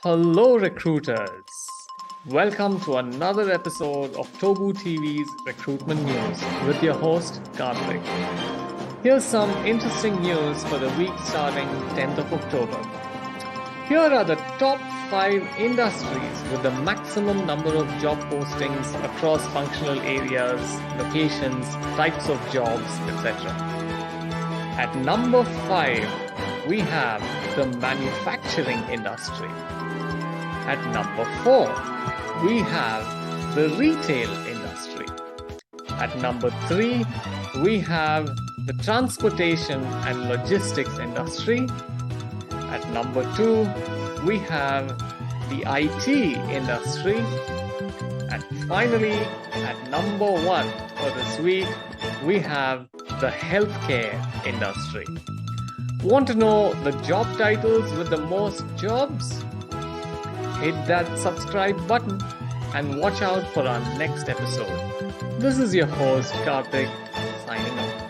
Hello, recruiters. Welcome to another episode of Tobu TV's Recruitment News with your host, Karthik. Here's some interesting news for the week starting 10th of October. Here are the top 5 industries with the maximum number of job postings across functional areas, locations, types of jobs, etc. At number 5, we have the manufacturing industry. At number 4, we have the retail industry. At number 3, we have the transportation and logistics industry. At number 2, we have the IT industry. And finally, at number 1 for this week, we have the healthcare industry. Want to know the job titles with the most jobs? Hit that subscribe button and watch out for our next episode. This is your host, Karthik, signing off.